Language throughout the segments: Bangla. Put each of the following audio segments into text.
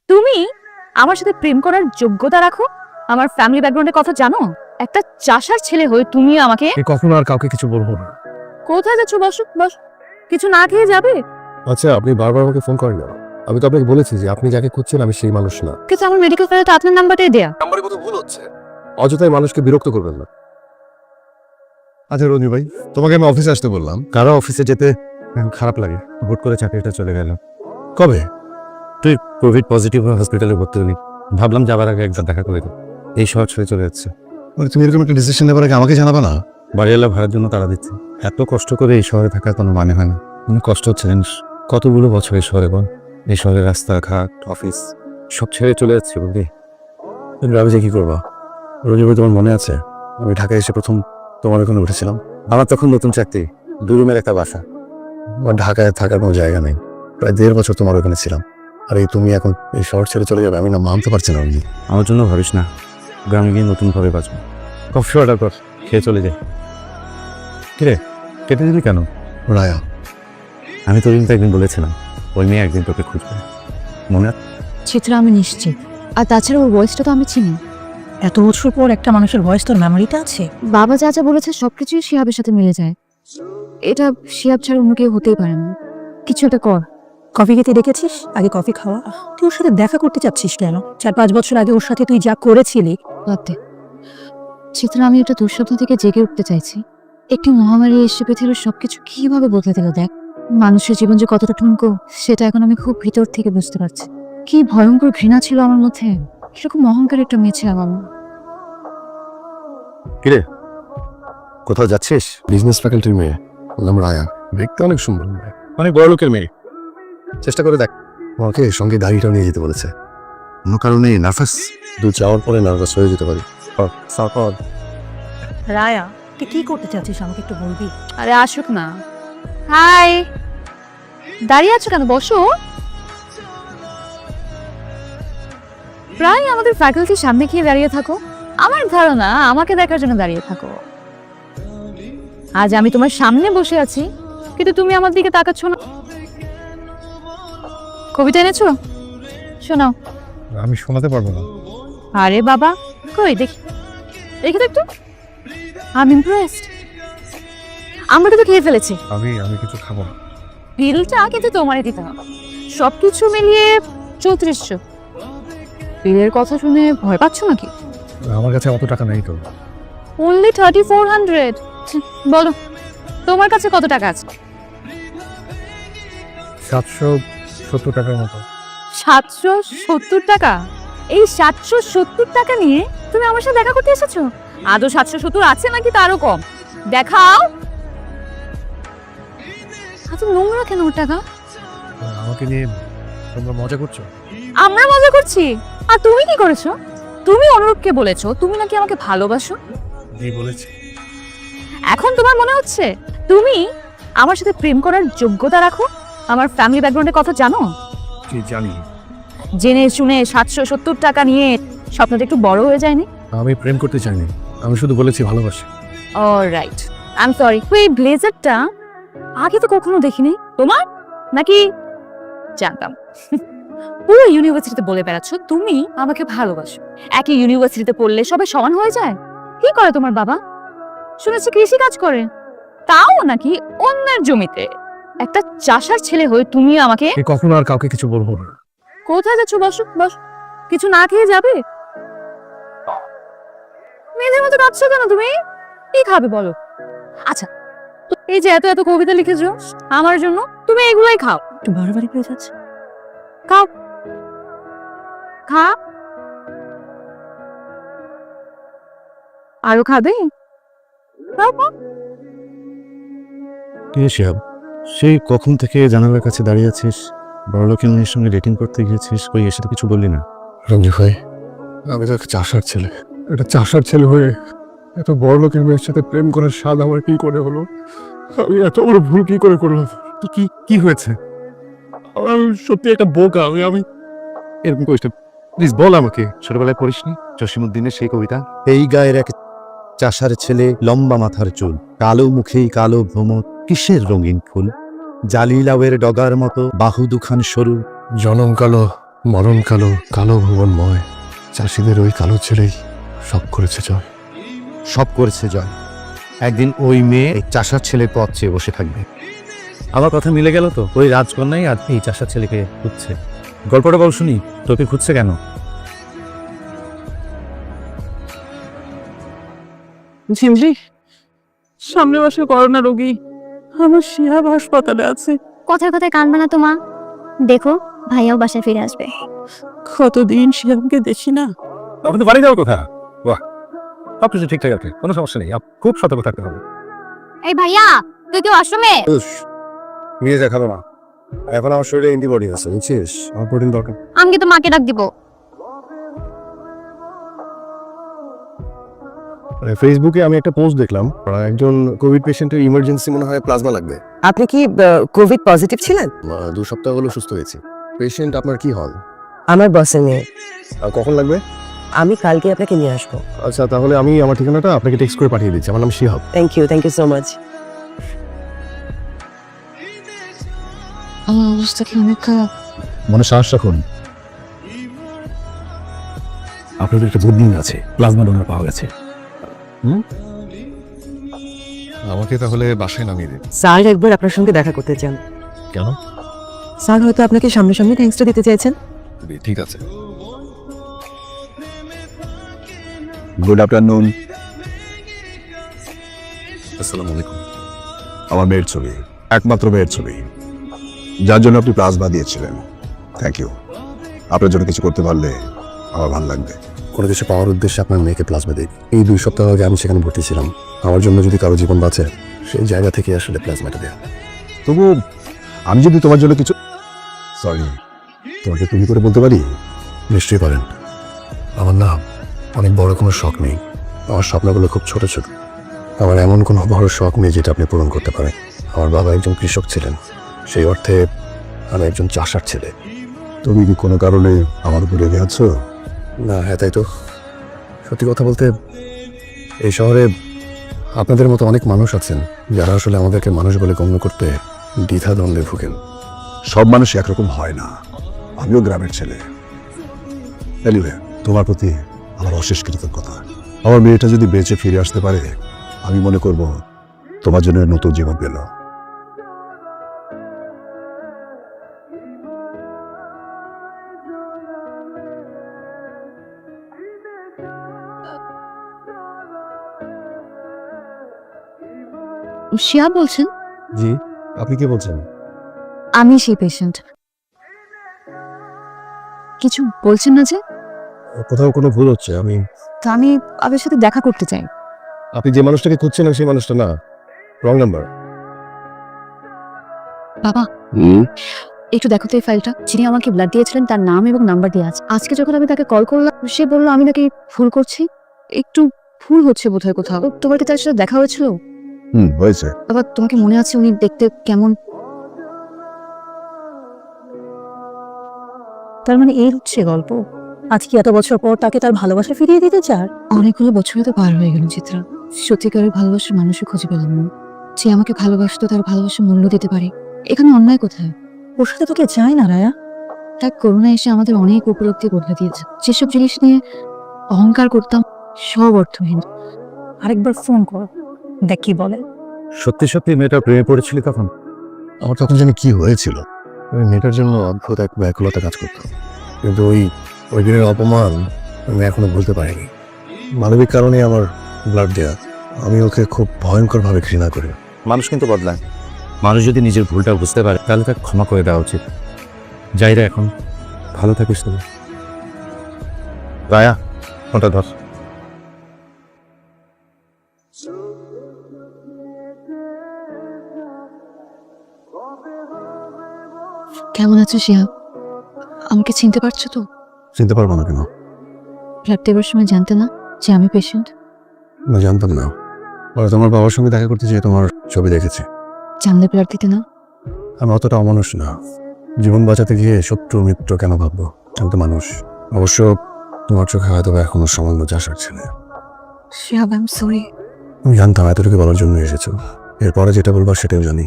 তুমি আমার সাথে প্রেম করার যোগ্যতা রাখো? আমার ফ্যামিলি ব্যাকগ্রাউন্ডের কথা জানো? একটা চাষার ছেলে হয়ে তুমি আমাকে কখনো আর কাউকে কিছু বলবো না। কোথায় যাচ্ছ? বসো বস। কিছু না খেয়ে যাবে? আচ্ছা, আপনি বারবার আমাকে ফোন করেন না। আমি তো আপনাকে বলেছি যে আপনি যাকে খুঁজছেন আমি সেই মানুষ না। কিন্তু আমার মেডিকেল ফাইলে তো আপনার নাম্বারটাই দেয়া। নাম্বারে কত ভুল হচ্ছে। অযথাই মানুষকে বিরক্ত করবেন না। আচ্ছা রঞ্জু ভাই, তোমাকে আমি অফিসে আসতে বললাম। কারো অফিসে যেতে খারাপ লাগে। হুট করে চাকরিটা চলে গেল। কবে? তুই কোভিড পজিটিভ হসপিটালে ভর্তি হলি, ভাবলাম যাবার আগে একবার দেখা করে দিই। এই শহর ছেড়ে চলে যাচ্ছে। মানে তুমি এরকম একটা ডিসিশন নেবার আগে আমাকে জানাবা না? বাড়িওয়ালা ভাড়ার জন্য তাড়া দিচ্ছে। এত কষ্ট করে এই শহরে থাকার কোনো মানে হয় না। অনেক কষ্ট হচ্ছে জানিস। কতগুলো বছর এই শহরে বল। এই শহরের রাস্তাঘাট, অফিস সব ছেড়ে চলে যাচ্ছে বুঝলি। কিন্তু আমি যে কি করবো? রঞ্জু ভাই, তোমার মনে আছে আমি ঢাকায় এসে প্রথম তোমার ওখানে উঠেছিলাম? আমার তখন নতুন চাকরি, 2 রুমের একটা বাসা। আমার ঢাকায় থাকার কোনো জায়গা নেই। প্রায় 1.5 বছর তোমার ওখানে ছিলাম। আর এই তুমি এখন এই শহর ছেড়ে চলে যাবে, আমি না মানতে পারছি না রঞ্জু। আমার জন্য ভাবিস না, গ্রামে গিয়ে নতুনভাবে বাঁচবো। কফি অর্ডার কর, খেয়ে চলে যাই। কিরে, কেটে দিলি কেন? রায়া, আমি তোর কিন্তু একদিন বলেছিলাম ওই মেয়ে একদিন তোকে খুঁজবে, মনে আছে? চিত্রা আমি নিশ্চিত। আর তাছাড়া ওর ভয়েসটা তো আমি চিনি। এত বছর পর একটা মানুষের ভয়েস তোর মেমোরিতে আছে? বাবা যা যা বলেছে সবকিছুই শিহাবের সাথে মিলে যায়। এটা শিহাব ছাড়া অন্য কেউ হতেই পারে না। কিছু একটা কর। কফি খেতে ডেকেছিস, আগে কফি খাওয়া। তুই ওর সাথে দেখা করতে চাচ্ছিস কেন? 4-5 বছর আগে ওর সাথে তুই যা করেছিলি। বাদ দে। চিত্রা, আমি একটা দুঃস্বপ্ন থেকে জেগে উঠতে চাইছি। একটি মহামারী এসে পৃথিবীর সবকিছু কিভাবে বদলে দিল দেখ। মানুষের জীবন যে কতটা ঠুনকো সেটা এখন আমি খুব ভিতর থেকে বুঝতে পারছি। কি ভয়ঙ্কর ঘৃণা ছিল আমার মধ্যে। কিরকম অহংকার একটা মেয়ে ছিলাম আমি। কিরে, কোথাও যাচ্ছিস? বিজনেস ফ্যাকাল্টির মেয়ে, নাম রায়া। দেখতে অনেক সুন্দর, অনেক বড় লোকের মেয়ে। চেষ্টা করে দেখ। আমাকে সঙ্গে গাড়িটাও নিয়ে যেতে বলেছে। কোনো কারণে নার্ভাস? 2 চাওয়ার পরে নার্ভাস হয়ে যেতে পারি। সাপদ রায়া, তুই কি করতে চাচ্ছিস আমাকে একটু বলবি? আরে আসুক না। হাই, দাঁড়িয়ে আছো কেন? বসো। প্রায় আমাদের ফ্যাকাল্টির সামনে গিয়ে দাঁড়িয়ে থাকো। আমার ধারণা আমাকে দেখার জন্য দাঁড়িয়ে থাকো। আজ আমি তোমার সামনে বসে আছি কিন্তু তুমি আমার দিকে তাকাচ্ছ না। কবিতা এনেছো? শোনাও। আমি শোনাতে পারবো না। আরে বাবা, কই দেখি, দেখি তো একটু। I am impressed. আমরা কিন্তু খেয়ে ফেলেছি আমি কিছু খাবো না। বিলটা কিন্তু তোমারই দিতে হবে। সবকিছু মিলিয়ে 3400। বিলের কথা শুনে ভয় পাচ্ছ নাকি? আমার কাছে অত টাকা নেই তো। অনলি 3400। বলো তোমার কাছে কত টাকা আছে? 770 টাকার মতো। 770 টাকা? এই 770 টাকা নিয়ে তুমি আমার সাথে দেখা করতে এসেছো? আদৌ 770 আছে নাকি তারও কম? দেখাও। এত নোংরা কেন ওর টাকা? আমাকে নিয়ে তোমরা মজা করছো? আমরা মজা করছি? আর তুমি কি করেছো? তুমি অনুরূপকে বলেছো তুমি নাকি আমাকে ভালোবাসো। এই বলেছি। এখন তোমার মনে হচ্ছে তুমি আমার সাথে প্রেম করার যোগ্যতা রাখো? আমার ফ্যামিলি ব্যাকগ্রাউন্ডের কথা জানো? কি জানি? জেনে শুনে 770 টাকা নিয়ে স্বপ্নটা একটু বড় হয়ে যায়নি? আমি প্রেম করতে চাইনি, আমি শুধু বলেছি ভালোবাসি। Alright, I am sorry. এই ব্লেজারটা আগে তো কখনো দেখিনি। তোমার নাকি? জানতাম। পুরো ইউনিভার্সিটিতে বলে বেড়াচ্ছ তুমি আমাকে ভালোবাসো। একই ইউনিভার্সিটিতে পড়লে সবাই সমান হয়ে যায়? কি করে তোমার বাবা? শুনেছি কৃষি কাজ করে, তাও নাকি অন্যের জমিতে। একটা চাষার ছেলে হয়ে তুমি আমাকে কখনো আর কাউকে কিছু বলবো না। কোথায় যাচ্ছ? বসো বস। কিছু না খেয়ে যাবে? মেয়েদের মতো কাঁদছো কেন তুমি? কি খাবে বলো? আচ্ছা, এই যে এত এত কবিতা লিখেছো আমার জন্য, তুমি এগুলোই খাও। একটু বাড়াবাড়ি হয়ে যাচ্ছে। খাও, খা। আরো খাবে? খাও, খাও। কে শিহাব? সেই কখন থেকে জানালার কাছে দাঁড়িয়ে আছিস? বড় লোকের মেয়ের সঙ্গে ডেটিং করতে গিয়েছিস, কই এসে তো কিছু বললি না? রঞ্জু ভাই, আমি তো একটা চাষার ছেলে। একটা চাষার ছেলে হয়ে এত বড় লোকের মেয়ের সাথে প্রেম করার স্বাদ আমার কি করে হলো? আমি এত বড় ভুল কি করে করলাম? তো কি হয়েছে? আমি সত্যি একটা বোকা। আমি এরকম করিস না, প্লিজ বল আমাকে। ছোটবেলায় পড়িসনি জসিমউদ্দিনের সেই কবিতা? এই গায়ের এক চাষার ছেলে, লম্বা মাথার চুল, কালো মুখেই কালো ভ্রমর, কিসের রঙিন ফুল, জালি লাউয়ের ডগার মতো বাহু দুখান সরু, জনম কালো মরণ কালো, কালো ভুবনময়, চাষিদের ওই কালো ছেলেই সব করেছে জয়। সব করেছে জয়। একদিন ওই মেয়ে এই চাষার ছেলের পথ চেয়ে বসে থাকবে। আমার কথা মিলে গেল তো, ওই রাজকন্যাই আর এই চাষার ছেলেকে খুঁজছে। গল্পটা বল শুনি, তোকে খুঁজছে কেন? ঝিমলি, সামনের মাসে করোনা রোগী আমার শিহাব হাসপাতালে আছে। কথায় কথায় কানবে না তো মা, দেখো ভাইয়াও বাসায় ফিরে আসবে। কতদিন শিহাবকে দেখি না। আপনাদের বাড়ি যাওয়ার কথা? বাহ, সব কিছু ঠিকঠাক আছে, কোনো সমস্যা নেই। খুব সতর্ক থাকতে হবে। এই ভাইয়া, তুই কেউ আশ্রমে? নিয়ে দেখাবো না, এখন আমার শরীরে অ্যান্টিবডি আছে, বুঝছিস? আমার প্রোটিন দরকার। আমি তো মাকে ডাক দিব। ফেসবুকে আমি একটা পোস্ট দেখলাম, একজন কোভিড পেশেন্টের ইমার্জেন্সি মনে হয় প্লাজমা লাগবে। আপনি কি কোভিড পজিটিভ ছিলেন? 2 সপ্তাহ হলো সুস্থ হয়েছি। পেশেন্ট আপনার কি হল? আমার বসের মেয়ে। কখন লাগবে? আমি কালকে আপনাকে নিয়ে আসবো। আচ্ছা, তাহলে আমি আমার ঠিকানাটা আপনাকে টেক্সট করে পাঠিয়ে দিচ্ছি। আমার নাম Shihab. Thank you so much. আমার অবস্থা কি অনেক খারাপ। মনে সাহস রাখুন, আপনাদের একটা গুড নিউজ আছে, প্লাজমা ডোনার পাওয়া গেছে। আমাকে তাহলে বাসায় নামিয়ে দিন। স্যার একবার আপনার সঙ্গে দেখা করতে চান। কেন? স্যার হয়তো আপনাকে সামনাসামনি থ্যাঙ্কসটা দিতে চাইছেন। ঠিক আছে। Good afternoon. আসসালামু আলাইকুম। আমার মেয়ের ছবি, একমাত্র মেয়ের ছবি, যার জন্য আপনি প্লাজমা দিয়েছিলেন। Thank you. আপনার জন্য কিছু করতে পারলে আমার ভালো লাগবে। কোনো কিছু পাওয়ার উদ্দেশ্যে আপনার মেয়েকে প্লাজমা দিই। এই 2 সপ্তাহ আগে আমি সেখানে ভর্তি ছিলাম। আমার জন্য যদি কারো জীবন বাঁচে, সেই জায়গা থেকে আসলে প্লাজমাটা দেয়া। তবু আমি যদি তোমার জন্য কিছু, সরি, তোমাকে তুমি করে বলতে পারি? নিশ্চয়ই পারেন। আমার না অনেক বড় কোনো শখ নেই, আমার স্বপ্নগুলো খুব ছোট ছোট। আমার এমন কোনো বড় শখ নেই যেটা আপনি পূরণ করতে পারেন। আমার বাবা একজন কৃষক ছিলেন, সেই অর্থে আমি একজন চাষার ছেলে। তুমি কি কোনো কারণে আমার উপরে রেগে আছো? না, হ্যাঁ তাই তো। সত্যি কথা বলতে এই শহরে আপনাদের মতো অনেক মানুষ আছেন যারা আসলে আমাদেরকে মানুষ বলে গণ্য করতে দ্বিধাদ্বন্দ্বে ভুগেন। সব মানুষ একরকম হয় না, আমিও গ্রামের ছেলে। এনিওয়ে, তোমার প্রতি আমার অশেষ কৃতজ্ঞতা। আমার মেয়েটা যদি বেঁচে ফিরে আসতে পারে, আমি মনে করব তোমার জন্য নতুন জীবন পেল। শিয়া বলছেন? জি, আপনি কি বলছেন? আমি সেই পেশেন্ট। কিছু বলছেন না যে? কোথাও কোনো ভুল হচ্ছে। আমি আপনার সাথে দেখা করতে চাই। আপনি যে মানুষটাকে খুঁজছেন সেই মানুষটা না, রং নাম্বার। বাবা, একটু দেখো তো এই ফাইলটা। যিনি আমাকে ব্লাড দিয়েছিলেন তার নাম এবং নাম্বার দেওয়া আছে। আজকে যখন আমি তাকে কল করলাম, সে বললো আমি নাকি ভুল করছি। একটু ভুল হচ্ছে বোধহয় কোথাও। তোমার কি তার সাথে দেখা হয়েছিল? হয়েছে। বাবা, তোমাকে মনে আছে উনি দেখতে কেমন? তার মানে এই হচ্ছে গল্প। আজকে এত বছর পর তাকে তার ভালোবাসা ফিরিয়ে দিতে চার? অনেকগুলো বছরই তো পার হয়ে গেল চিত্রা। সত্যিকারের ভালোবাসার মানুষই খুঁজে পেলাম না। যে আমাকে ভালোবাসতো তার ভালোবাসার মূল্য দিতে পারে। এখানে অন্যায় কোথায়? ওর সাথে তোকে চায় না রায়া। এক করোনা এসে আমাদের অনেক উপলব্ধি বদলে দিয়েছে। যেসব জিনিস নিয়ে অহংকার করতাম সব অর্থহীন। আরেকবার ফোন কর, দেখ কি বলে। সত্যি সত্যি মেয়েটা প্রেমে পড়েছিলি তখন? আমার তখন জানি কি হয়েছিল। ওই মেয়েটার জন্য অদ্ভুত এক ব্যাকুলতা কাজ করতো, কিন্তু ওই দিনের অপমান আমি এখনো ভুলতে পারিনি। মানবিক কারণে আমার ব্লাড দেয়া। আমি ওকে খুব ভয়ঙ্করভাবে ঘৃণা করি। মানুষ কিন্তু বদলায়। মানুষ যদি নিজের ভুলটা বুঝতে পারে তাহলে তাকে ক্ষমা করে দেওয়া উচিত। যাই রে, এখন ভালো থাকিস তুমি। রায়া, ফোনটা ধর। কেমন আছো শিয়া? আমাকে চিনতে পারছো তো? চিনতে পারবো না কেন? ব্লাড দেওয়ার সময় জানতে না যে আমি পেশেন্ট? না, জানতাম না। পরে তোমার বাবার সঙ্গে দেখা করতে যেয়ে তোমার ছবি দেখেছি। জানলে ব্লাড দিতে না? আমি অতটা অমানুষ না। জীবন বাঁচাতে গিয়ে শত্রু মিত্র কেন ভাববো? আমি তো মানুষ। অবশ্য তোমার চোখে হয়তো এখনো সামান্য চাষার ছেলে। Shihab, I am sorry. আমি জানতাম এতটুকু বলার জন্য এসেছো। এরপরে যেটা বলবার সেটাও জানি।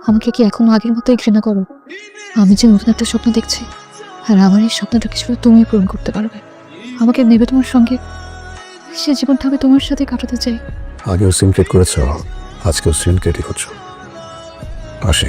আমাকে কি এখনো আগের মতোই ঘৃণা করো? আমি যে নতুন একটা স্বপ্ন দেখছি, আর আমার এই স্বপ্নটা কিছু তুমি পূরণ করতে পারবে। আমাকে নেবে তোমার সঙ্গে, সে জীবনটা আমি তোমার সাথে কাটাতে চাই। আগেও সিনক্রেট করেছ, আজকেও সিনক্রেটই করছো। আসে